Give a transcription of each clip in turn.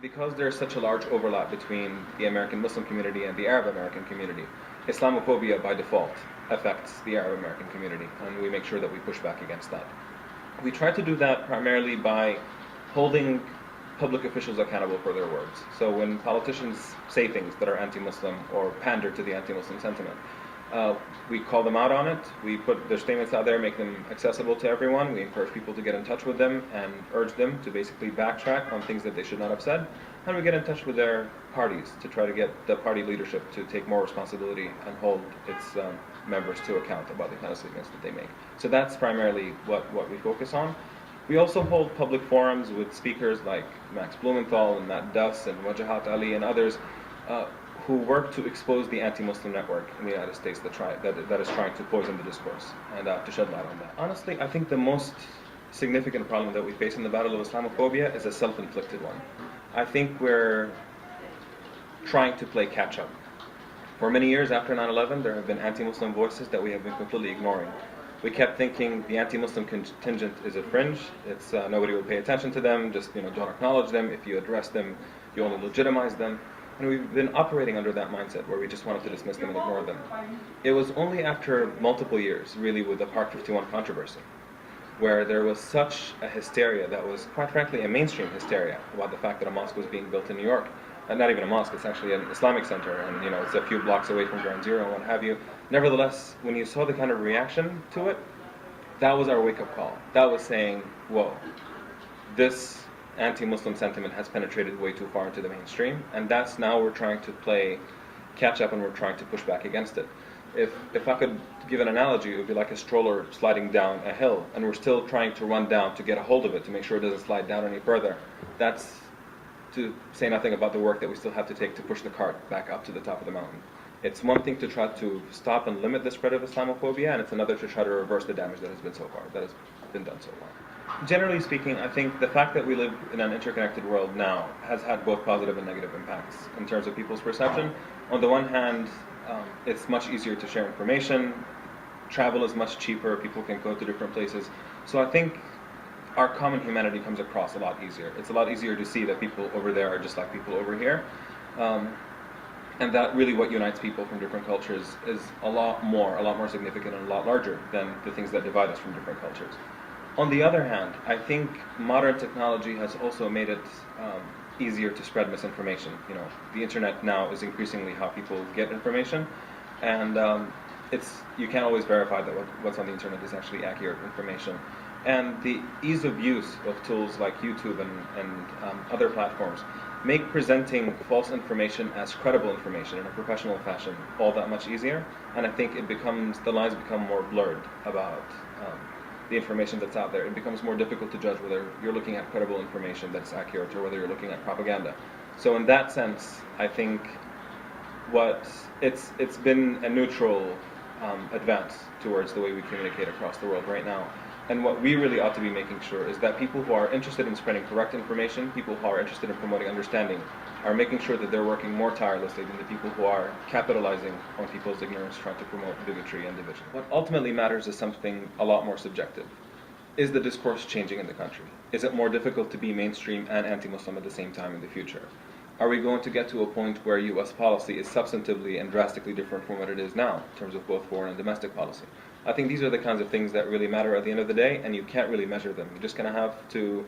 Because there's such a large overlap between the American Muslim community and the Arab American community, Islamophobia by default affects the Arab American community, and we make sure that we push back against that. We try to do that primarily by holding public officials accountable for their words. So when politicians say things that are anti-Muslim or pander to the anti-Muslim sentiment, we call them out on it. We put their statements out there, make them accessible to everyone. We encourage people to get in touch with them and urge them to basically backtrack on things that they should not have said. And we get in touch with their parties to try to get the party leadership to take more responsibility and hold its members to account about the kind of statements that they make. So that's primarily what we focus on. We also hold public forums with speakers like Max Blumenthal and Matt Duss and Wajahat Ali and others who work to expose the anti-Muslim network in the United States that is trying to poison the discourse and to shed light on that. Honestly, I think the most significant problem that we face in the battle of Islamophobia is a self-inflicted one. I think we're trying to play catch-up. For many years after 9/11, there have been anti-Muslim voices that we have been completely ignoring. We kept thinking the anti-Muslim contingent is a fringe. It's nobody will pay attention to them. Just don't acknowledge them. If you address them, you only legitimize them. And we've been operating under that mindset where we just wanted to dismiss them and ignore them. It was only after multiple years, really, with the Park 51 controversy, where there was such a hysteria that was, quite frankly, a mainstream hysteria about the fact that a mosque was being built in New York. And not even a mosque, it's actually an Islamic center, and it's a few blocks away from Ground Zero and what have you. Nevertheless, when you saw the kind of reaction to it, that was our wake-up call. That was saying, whoa, this anti-Muslim sentiment has penetrated way too far into the mainstream, and that's now we're trying to play catch up and we're trying to push back against it. If I could give an analogy, it would be like a stroller sliding down a hill, and we're still trying to run down to get a hold of it to make sure it doesn't slide down any further. That's to say nothing about the work that we still have to take to push the cart back up to the top of the mountain. It's one thing to try to stop and limit the spread of Islamophobia, and it's another to try to reverse the damage that has been done so far. Generally speaking, I think the fact that we live in an interconnected world now has had both positive and negative impacts in terms of people's perception. On the one hand, it's much easier to share information, travel is much cheaper, people can go to different places. So I think our common humanity comes across a lot easier. It's a lot easier to see that people over there are just like people over here. And that really what unites people from different cultures is a lot more significant and a lot larger than the things that divide us from different cultures. On the other hand, I think modern technology has also made it easier to spread misinformation. The internet now is increasingly how people get information, and you can't always verify that what's on the internet is actually accurate information. And the ease of use of tools like YouTube and other platforms make presenting false information as credible information in a professional fashion all that much easier. And I think the lines become more blurred about the information that's out there. It becomes more difficult to judge whether you're looking at credible information that's accurate or whether you're looking at propaganda. So in that sense, I think it's been a neutral advance towards the way we communicate across the world right now. And what we really ought to be making sure is that people who are interested in spreading correct information, people who are interested in promoting understanding, are making sure that they're working more tirelessly than the people who are capitalizing on people's ignorance, trying to promote bigotry and division. What ultimately matters is something a lot more subjective. Is the discourse changing in the country? Is it more difficult to be mainstream and anti-Muslim at the same time in the future? Are we going to get to a point where U.S. policy is substantively and drastically different from what it is now in terms of both foreign and domestic policy? I think these are the kinds of things that really matter at the end of the day, and you can't really measure them. You're just going to have to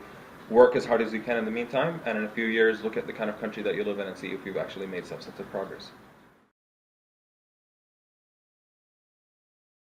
work as hard as you can in the meantime, and in a few years look at the kind of country that you live in and see if you've actually made substantive progress.